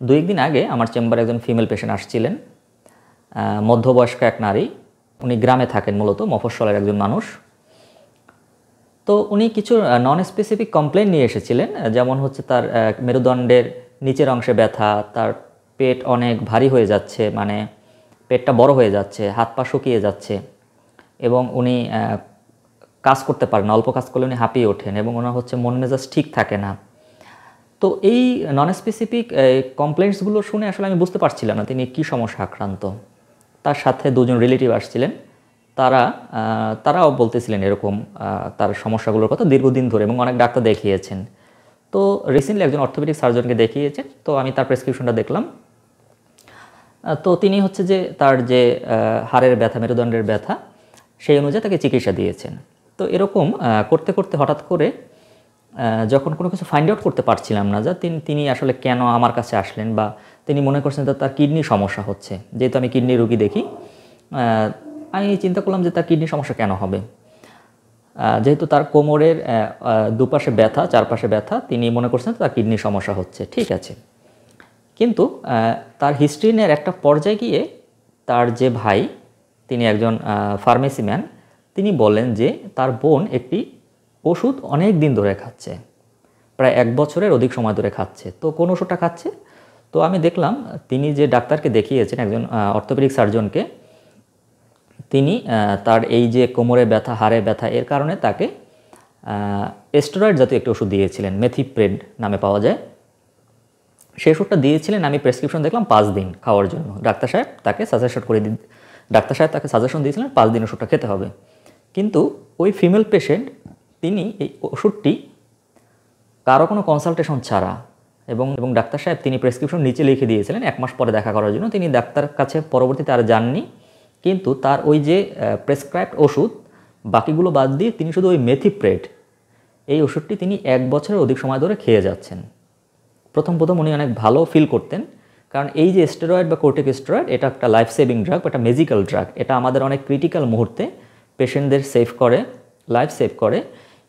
2-1 দিন আগে আমার চেম্বারে একজন ফিমেল পেশেন্ট আসছিলেন, মধ্যবয়স্ক এক নারী। উনি গ্রামে থাকেন, মূলত মফস্বলের একজন মানুষ। তো উনি কিছু নন স্পেসিফিক কমপ্লেন নিয়ে এসেছিলেন, যেমন হচ্ছে তার মেরুদণ্ডের নিচের অংশে ব্যথা, তার পেট অনেক ভারী হয়ে যাচ্ছে, মানে পেটটা বড় হয়ে যাচ্ছে, হাত পা শুকিয়ে যাচ্ছে, এবং উনি কাজ করতে পারেন, অল্প কাজ করলে উনি হাঁপিয়ে ওঠেন, এবং ওনার হচ্ছে মন মেজাজ ঠিক থাকে না। তো এই নন স্পেসিফিক কমপ্লেন্টসগুলো শুনে আসলে আমি বুঝতে পারছিলাম না তিনি কী সমস্যা আক্রান্ত। তার সাথে দুজন রিলেটিভ আসছিলেন, তারাও বলতেছিলেন এরকম তার সমস্যাগুলোর কথা দীর্ঘদিন ধরে, এবং অনেক ডাক্তার দেখিয়েছেন। তো রিসেন্টলি একজন অর্থোপেডিক সার্জনকে দেখিয়েছেন, তো আমি তার প্রেসক্রিপশনটা দেখলাম। তো তিনি হচ্ছে যে তার যে হাড়ের ব্যথা, মেরুদণ্ডের ব্যথা, সেই অনুযায়ী তাকে চিকিৎসা দিয়েছেন। তো এরকম করতে করতে হঠাৎ করে যখন কোনো কিছু ফাইন্ড আউট করতে পারছিলাম না, তিনি আসলে কেন আমার কাছে আসলেন, বা তিনি মনে করছেন যে তার কিডনি সমস্যা হচ্ছে। যেহেতু আমি কিডনি রোগী দেখি, আমি চিন্তা করলাম যে তার কিডনি সমস্যা কেন হবে। যেহেতু তার কোমরের দুপাশে ব্যথা, চারপাশে ব্যথা, তিনি মনে করছেন তার কিডনি সমস্যা হচ্ছে। ঠিক আছে, কিন্তু তার হিস্ট্রি নেওয়ার একটা পর্যায়ে গিয়ে তার যে ভাই, তিনি একজন ফার্মেসি ম্যান, তিনি বলেন যে তার বোন একটি ওষুধ অনেক দিন ধরে খাচ্ছে, প্রায় 1 বছরের অধিক সময় ধরে খাচ্ছে। তো কোন ওষুধটা খাচ্ছে? তো আমি দেখলাম তিনি যে ডাক্তারকে দেখিয়েছেন, একজন অর্থোপেডিক সার্জনকে, তিনি তার এই যে কোমরে ব্যথা, হাড়ে ব্যথা, এর কারণে তাকে স্টেরয়েড জাতীয় একটি ওষুধ দিয়েছিলেন, মেথিপ্রেড নামে পাওয়া যায়। সেই ওষুধটা দিয়েছিলেন, আমি প্রেসক্রিপশন দেখলাম 5 দিন খাওয়ার জন্য। ডাক্তার সাহেব তাকে সাজেশন দিয়েছিলেন 5 দিন ওষুধটা খেতে হবে। কিন্তু ওই ফিমেল পেশেন্ট, তিনি এই ওষুধটি কারো কোনো কনসালটেশন ছাড়া, এবং ডাক্তার সাহেব তিনি প্রেসক্রিপশন নিচে লিখে দিয়েছিলেন 1 মাস পরে দেখা করার জন্য। তিনি ডাক্তার কাছে পরবর্তীতে আর যাননি, কিন্তু তার ওই যে প্রেসক্রাইবড ওষুধ, বাকিগুলো বাদ দিয়ে তিনি শুধু ওই মেথিপ্রেড, এই ওষুধটি তিনি 1 বছরের অধিক সময় ধরে খেয়ে যাচ্ছেন। প্রথম উনি অনেক ভালো ফিল করতেন, কারণ এই যে স্টেরয়েড বা কর্টিকোস্টেরয়েড, এটা একটা লাইফ সেভিং ড্রাগ, একটা ম্যাজিক্যাল ড্রাগ। এটা আমাদের অনেক ক্রিটিক্যাল মুহূর্তে পেশেন্টদের সেভ করে, লাইফ সেভ করে,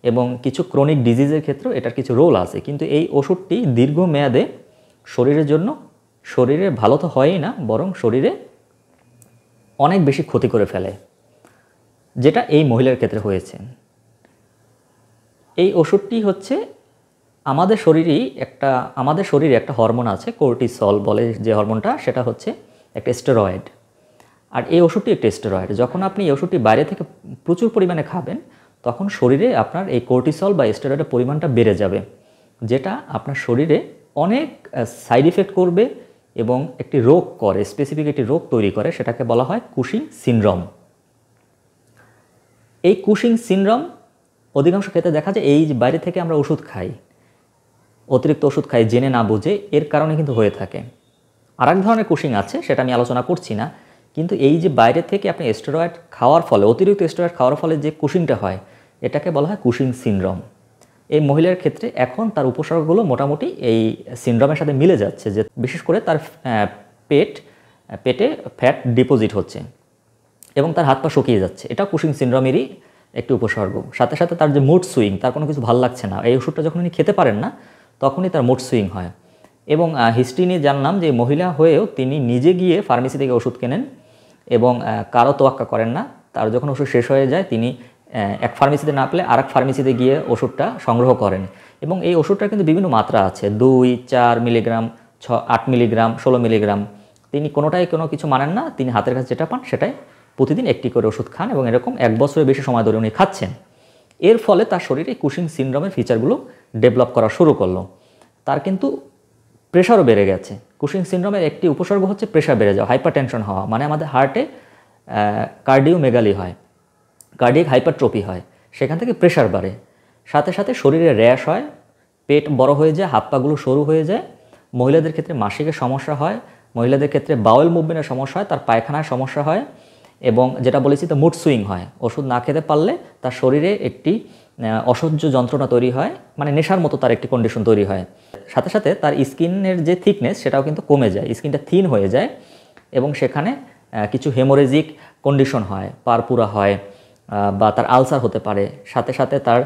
এবং কিছু ক্রনিক ডিজিজের ক্ষেত্রেও এটার কিছু রোল আছে। কিন্তু এই ওষুধটি দীর্ঘমেয়াদে শরীরের জন্য, শরীরে ভালো তো হয়ই না, বরং শরীরে অনেক বেশি ক্ষতি করে ফেলে, যেটা এই মহিলার ক্ষেত্রে হয়েছে। এই ওষুধটি হচ্ছে আমাদের শরীরে একটা হরমোন আছে, কর্টিসল বলে যে হরমোনটা, সেটা হচ্ছে একটা স্টেরয়েড। আর এই ওষুধটি একটা স্টেরয়েড। যখন আপনি এই ওষুধটি বাইরে থেকে প্রচুর পরিমাণে খাবেন, তখন শরীরে আপনার এই কর্টিসল বা স্টেরয়েডের পরিমাণটা বেড়ে যাবে, যেটা আপনার শরীরে অনেক সাইড ইফেক্ট করবে এবং একটি রোগ করে, স্পেসিফিক একটি রোগ তৈরি করে, সেটাকে বলা হয় কুশিং সিনড্রোম। এই কুশিং সিনড্রোম অধিকাংশ ক্ষেত্রে দেখা যায় এই যে বাইরে থেকে আমরা ওষুধ খাই, অতিরিক্ত ওষুধ খাই জেনে না বুঝে, এর কারণে কিন্তু হয়ে থাকে। আর এক ধরনের কুশিং আছে, সেটা আমি আলোচনা করছি না, কিন্তু এই যে বাইরে থেকে আপনি স্টেরয়েড খাওয়ার ফলে, অতিরিক্ত স্টেরয়েড খাওয়ার ফলে যে কুশিংটা হয়, এটাকে বলা হয় কুশিং সিনড্রোম। এই মহিলার ক্ষেত্রে এখন তার উপসর্গগুলো মোটামুটি এই সিনড্রোমের সাথে মিলে যাচ্ছে, যে বিশেষ করে তার পেটে ফ্যাট ডিপোজিট হচ্ছে এবং তার হাত পা শুকিয়ে যাচ্ছে। এটা কুশিং সিনড্রোমেরই একটি উপসর্গ। সাথে সাথে তার যে মুড সুইং, তার কোনো কিছু ভালো লাগছে না, এই ওষুধটা যখন উনি খেতে পারেন না, তখনই তার মুড সুইং হয়। এবং হিস্ট্রি নিয়ে জানলাম যে মহিলা হয়েও তিনি নিজে গিয়ে ফার্মেসি থেকে ওষুধ কেনেন এবং কারো তোয়াক্কা করেন না। তার যখন ওষুধ শেষ হয়ে যায়, তিনি এক ফার্মেসিতে না পেলে আরেক ফার্মেসিতে গিয়ে ওষুধটা সংগ্রহ করেন। এবং এই ওষুধটার কিন্তু বিভিন্ন মাত্রা আছে, 2, 4 মিলিগ্রাম, 8 মিলিগ্রাম, 16 মিলিগ্রাম। তিনি কোনোটাই কোনো কিছু মানেন না, তিনি হাতের কাছে যেটা পান সেটাই প্রতিদিন একটি করে ওষুধ খান, এবং এরকম 1 বছরের বেশি সময় ধরে উনি খাচ্ছেন। এর ফলে তার শরীরে কুশিং সিনড্রোমের ফিচারগুলো ডেভেলপ করা শুরু করলো। তার কিন্তু প্রেশারও বেড়ে গেছে। কুশিং সিনড্রোমের একটি উপসর্গ হচ্ছে প্রেশার বেড়ে যাওয়া, হাইপারটেনশন হওয়া, মানে আমাদের হার্টে কার্ডিওমেগালি হয়, কার্ডিয়াক হাইপারট্রফি হয়, সেখান থেকে প্রেশার বাড়ে। সাথে সাথে শরীরে র্যাশ হয়, পেট বড় হয়ে যায়, হাত পাগুলো সরু হয়ে যায়। মহিলাদের ক্ষেত্রে মাসিকের সমস্যা হয়, মহিলাদের ক্ষেত্রে বাউল মুভমেন্টের সমস্যা হয়, তার পায়খানার সমস্যা হয়, এবং যেটা বলেছি তো মুড সুইং হয়। ওষুধ না খেতে পারলে তার শরীরে একটি অসহ্য যন্ত্রণা তৈরি হয়, মানে নেশার মতো তার একটি কন্ডিশন তৈরি হয়। সাথে সাথে তার স্কিনের যে থিকনেস, সেটাও কিন্তু কমে যায়, স্কিনটা থিন হয়ে যায়, এবং সেখানে কিছু হেমোরেজিক কন্ডিশন হয়, পারপুরা হয়, বা তার আলসার হতে পারে। সাথে সাথে তার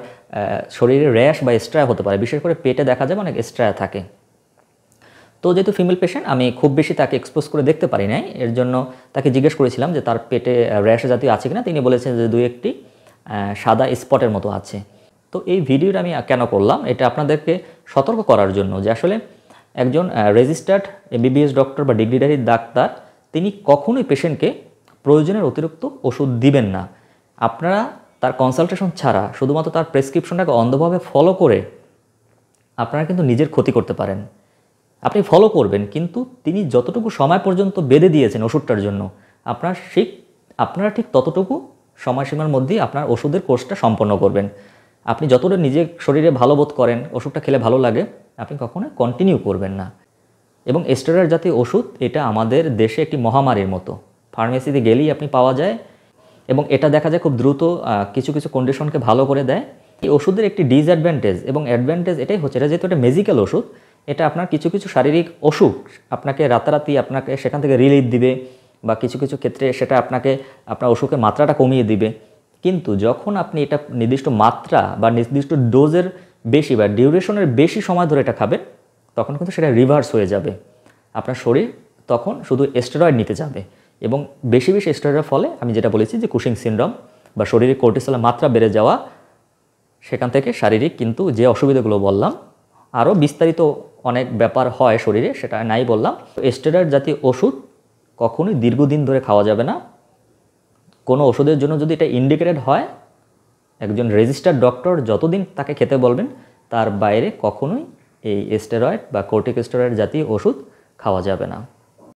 শরীরে র্যাশ বা স্ট্রায়া হতে পারে, বিশেষ করে পেটে দেখা যায় অনেক স্ট্রায়া থাকে। তো যেহেতু ফিমেল পেশেন্ট, আমি খুব বেশি তাকে এক্সপোজ করে দেখতে পারি নাই, এর জন্য তাকে জিজ্ঞেস করেছিলাম যে তার পেটে র্যাশ জাতীয় আছে কিনা। তিনি বলেছেন যে 2-1টি সাদা স্পটের মতো আছে। তো এই ভিডিওটা আমি কেন করলাম, এটা আপনাদেরকে সতর্ক করার জন্য যে আসলে একজন রেজিস্টার্ড এমবিবিএস ডক্টর বা ডিগ্রিধারী ডাক্তার তিনি কখনোই পেশেন্টকে প্রয়োজনের অতিরিক্ত ওষুধ দিবেন না। আপনারা তার কনসালটেশন ছাড়া শুধুমাত্র তার প্রেসক্রিপশনটাকে অন্ধভাবে ফলো করে আপনারা কিন্তু নিজের ক্ষতি করতে পারেন। আপনি ফলো করবেন, কিন্তু তিনি যতটুকু সময় পর্যন্ত বেঁধে দিয়েছেন ওষুধটার জন্য, আপনারা ঠিক ততটুকু সময়সীমার মধ্যেই আপনার ওষুধের কোর্সটা সম্পন্ন করবেন। আপনি যতটা নিজের শরীরে ভালো বোধ করেন, ওষুধটা খেলে ভালো লাগে, আপনি কখনোই কন্টিনিউ করবেন না। এবং স্টেরয়েড জাতীয় ওষুধ এটা আমাদের দেশে একটি মহামারীর মতো, ফার্মেসিতে গেলেই আপনি পাওয়া যায় এবং এটা দেখা যায় খুব দ্রুত কিছু কিছু কন্ডিশনকে ভালো করে দেয়। এই ওষুধের একটি ডিসঅ্যাডভান্টেজ এবং অ্যাডভান্টেজ এটাই হচ্ছে, এটা যেহেতু এটা মেজিক্যাল ওষুধ, এটা আপনার কিছু কিছু শারীরিক অসুখ আপনাকে রাতারাতি আপনাকে সেখান থেকে রিলিফ দিবে, বা কিছু কিছু ক্ষেত্রে সেটা আপনাকে আপনার অসুখের মাত্রাটা কমিয়ে দিবে। কিন্তু যখন আপনি এটা নির্দিষ্ট মাত্রা বা নির্দিষ্ট ডোজের বেশি বা ডিউরেশনের বেশি সময় ধরে এটা খাবেন, তখন কিন্তু সেটা রিভার্স হয়ে যাবে। আপনার শরীর তখন শুধু স্টেরয়েড নিতে যাবে এবং বেশি বেশি স্টেরয়েডের ফলে আমি যেটা বলেছি যে কুশিং সিনড্রোম বা শরীরে কর্টিসলের মাত্রা বেড়ে যাওয়া, সেখান থেকে শারীরিক কিন্তু যে অসুবিধাগুলো বললাম, আরও বিস্তারিত অনেক ব্যাপার হয় শরীরে, সেটা নাই বললাম। স্টেরয়েড জাতীয় ওষুধ কখনোই দীর্ঘদিন ধরে খাওয়া যাবে না। কোনো ওষুধের জন্য যদি এটা ইন্ডিকেটেড হয়, একজন রেজিস্টার্ড ডক্টর যতদিন তাকে খেতে বলবেন তার বাইরে কখনোই এই স্টেরয়েড বা কর্টিকোস্টেরয়েড জাতীয় ওষুধ খাওয়া যাবে না।